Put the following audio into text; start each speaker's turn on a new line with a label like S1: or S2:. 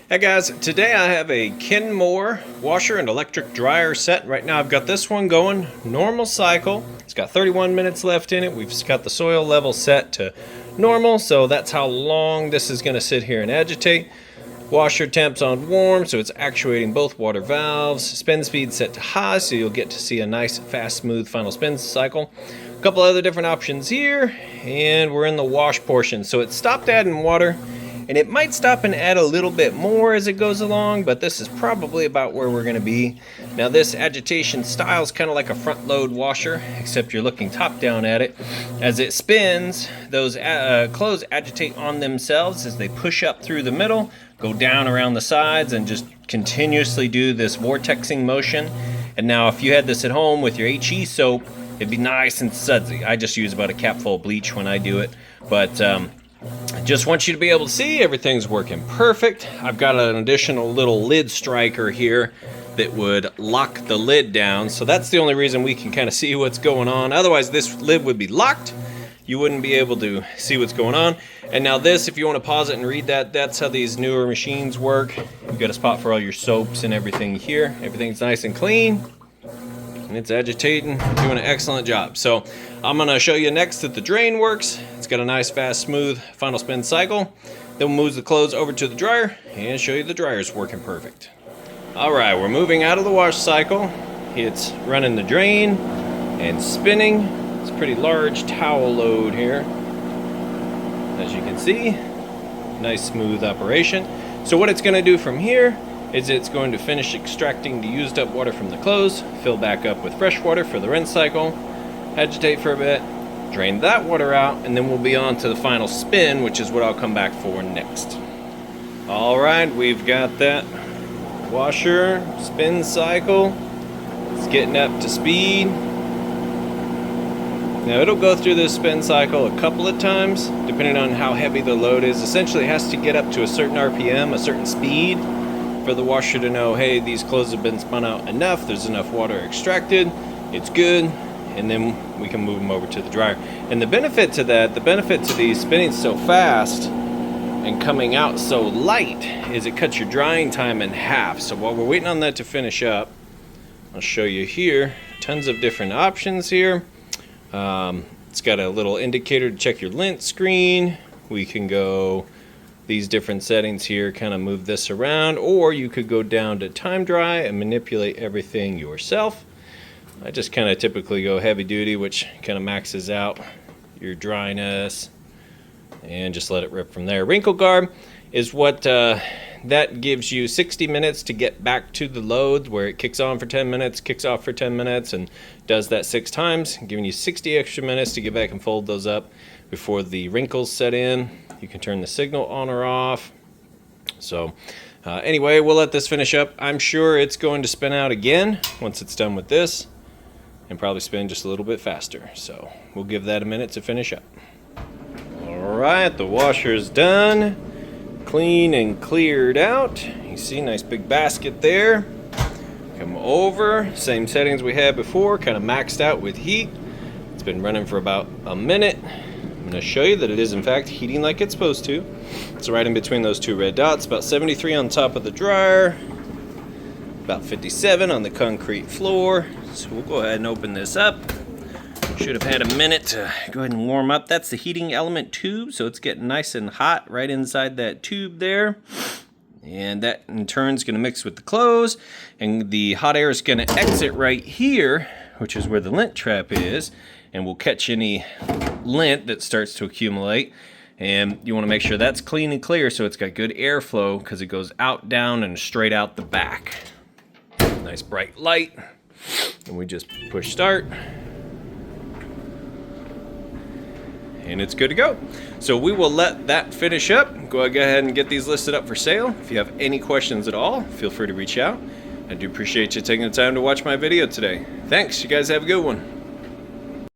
S1: Hey guys, today I have a Kenmore washer and electric dryer set. Right now I've got this one going, normal cycle. It's got 31 minutes left in it. We've got the soil level set to normal, so that's how long this is going to sit here and agitate. Washer temps on warm, so it's actuating both water valves. Spin speed set to high, so you'll get to see a nice, fast, smooth final spin cycle. A couple other different options here, and we're in the wash portion. So it stopped adding water, and it might stop and add a little bit more as it goes along, but this is probably about where we're going to be. Now this agitation style is kind of like a front load washer, except you're looking top down at it. As it spins, those clothes agitate on themselves as they push up through the middle, go down around the sides, and just continuously do this vortexing motion. And now if you had this at home with your HE soap, it'd be nice and sudsy. I just use about a capful of bleach when I do it, but I just want you to be able to see everything's working perfect. I've got an additional little lid striker here that would lock the lid down, so that's the only reason we can kind of see what's going on. Otherwise this lid would be locked. You wouldn't be able to see what's going on. And now this, if you want to pause it and read that, that's how these newer machines work. You've got a spot for all your soaps and everything here. Everything's nice and clean. And it's agitating, doing an excellent job. So I'm gonna show you next that the drain works. It's got a nice, fast, smooth final spin cycle. Then we'll move the clothes over to the dryer and show you the dryer's working perfect. All right, we're moving out of the wash cycle. It's running the drain and spinning. It's a pretty large towel load here. As you can see, nice smooth operation. So what it's gonna do from here is it's going to finish extracting the used up water from the clothes, fill back up with fresh water for the rinse cycle, agitate for a bit, drain that water out, and then we'll be on to the final spin, which is what I'll come back for next. All right, we've got that washer spin cycle. It's getting up to speed. Now it'll go through this spin cycle a couple of times, depending on how heavy the load is. Essentially it has to get up to a certain RPM, a certain speed, for the washer to know, hey, these clothes have been spun out enough, there's enough water extracted, it's good, and then we can move them over to the dryer. And the benefit to that, the benefit to these spinning so fast and coming out so light, is it cuts your drying time in half. So while we're waiting on that to finish up, I'll show you here, tons of different options here. It's got a little indicator to check your lint screen. We can go these different settings here, kind of move this around, or you could go down to time dry and manipulate everything yourself. I just kind of typically go heavy duty, which kind of maxes out your dryness, and just let it rip from there. Wrinkle guard is what that gives you 60 minutes to get back to the load, where it kicks on for 10 minutes, kicks off for 10 minutes, and does that 6 times, giving you 60 extra minutes to get back and fold those up before the wrinkles set in. You can turn the signal on or off. So anyway, we'll let this finish up. I'm sure it's going to spin out again once it's done with this, and probably spin just a little bit faster. So we'll give that a minute to finish up. All right, the washer's done. Clean and cleared out. You see, nice big basket there. Come over, same settings we had before, kind of maxed out with heat. It's been running for about a minute. I'm going to show you that it is in fact heating like it's supposed to. It's right in between those two red dots, about 73 on top of the dryer, about 57 on the concrete floor. So we'll go ahead and open this up. Should have had a minute to go ahead and warm up. That's the heating element tube, so it's getting nice and hot right inside that tube there. And that in turn is going to mix with the clothes, and the hot air is going to exit right here, which is where the lint trap is, and we'll catch any lint that starts to accumulate. And you want to make sure that's clean and clear, so it's got good airflow, because it goes out, down, and straight out the back. Nice bright light, and we just push start, and it's good to go. So we will let that finish up. Go ahead and get these listed up for sale. If you have any questions at all, feel free to reach out. I do appreciate you taking the time to watch my video today. Thanks, you guys have a good one.